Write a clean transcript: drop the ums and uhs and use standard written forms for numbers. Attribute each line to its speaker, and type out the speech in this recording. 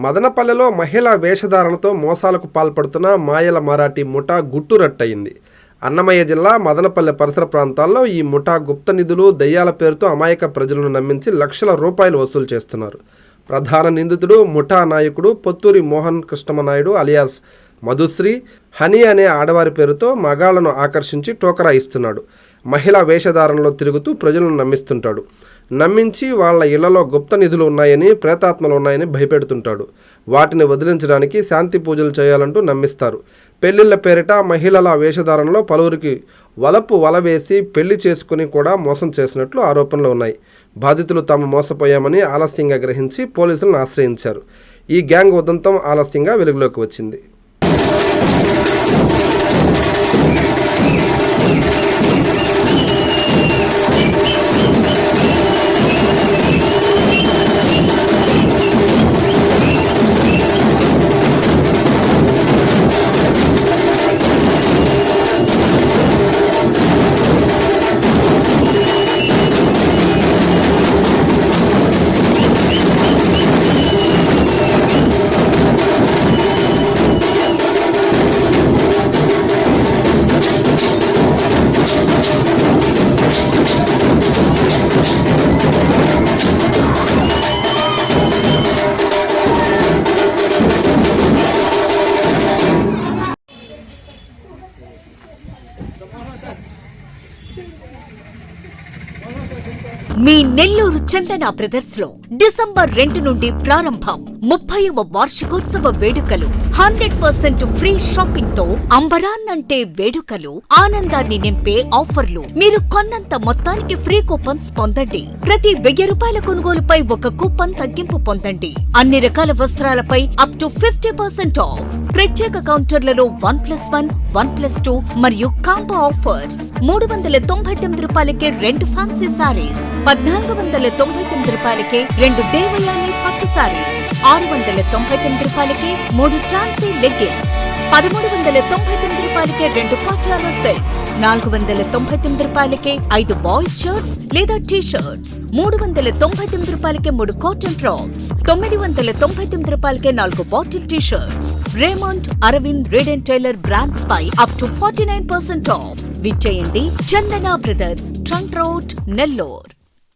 Speaker 1: మదనపల్లెలో మహిళా వేషధారణతో మోసాలకు పాల్పడుతున్న మాయల మరాఠీ ముఠా గుట్టురట్టయింది. అన్నమయ్య జిల్లా మదనపల్లె పరిసర ప్రాంతాల్లో ఈ ముఠా గుప్త నిధులు, దయ్యాల పేరుతో అమాయక ప్రజలను నమ్మించి లక్షల రూపాయలు వసూలు చేస్తున్నారు. ప్రధాన నిందితుడు ముఠా నాయకుడు పొత్తూరి మోహన్ కృష్ణమనాయుడు అలియాస్ మధుశ్రీ హనీ అనే ఆడవారి పేరుతో మగాళ్లను ఆకర్షించి టోకరా ఇస్తున్నాడు. మహిళా వేషధారణలో తిరుగుతూ ప్రజలను నమ్మిస్తుంటాడు. నమ్మించి వాళ్ల ఇళ్లలో గుప్త నిధులు ఉన్నాయని, ప్రేతాత్మలు ఉన్నాయని భయపెడుతుంటాడు. వాటిని వదిలించడానికి శాంతి పూజలు చేయాలంటూ నమ్మిస్తారు. పెళ్లిళ్ల పేరిట మహిళల వేషధారణలో పలువురికి వల వేసి పెళ్లి చేసుకుని కూడా మోసం చేసినట్లు ఆరోపణలు ఉన్నాయి. బాధితులు తాము మోసపోయామని ఆలస్యంగా గ్రహించి పోలీసులను ఆశ్రయించారు. ఈ గ్యాంగ్ ఉదంతం ఆలస్యంగా వెలుగులోకి వచ్చింది.
Speaker 2: మీ నెల్లూరు చందన బ్రదర్స్ లో డిసెంబర్ 2 నుండి ప్రారంభం 30వ వార్షికోత్సవ వేడుకలు. 100% ఫ్రీ షాపింగ్ తో అంబరాన్నంటే వేడుకలు, ఆనందాన్ని నింపే ఆఫర్లు. మీరు కొన్నంత మొత్తానికి ఫ్రీ కూపన్స్ పొందండి. ప్రతి 1000 రూపాయల కొనుగోలుపై ఒక కూపన్ తగ్గింపు పొందండి. అన్ని రకాల వస్త్రాలపై అప్ టు 50% ఆఫ్. ప్రత్యేక కౌంటర్లలో 1+1, 1+2 మరియు కాంబో ఆఫర్స్. 399 రూపాయలకే 2 ఫ్యాన్సీ సారీస్, 1499 రూపాయలకే 2 దేవయాని పట్టు సారీస్, 699 రూపాయలకే 3 టాన్సీ లెగ్గిన్స్, 1399 రూపాయలకే 2 పటియాలా సెట్స్, 499 రూపాయలకే 5 బాయ్స్ షర్ట్స్ లేదా టీ షర్ట్స్, 399 రూపాయలకే 3 కాటన్ ఫ్రాక్స్, 999 రూపాయలకే 4 bottle T shirts. Raymond, Arvind, Reid and Taylor brands పై అప్ టు 49% ఆఫ్. విచ్చేయండి Chandana brothers, trunk road, Nellore.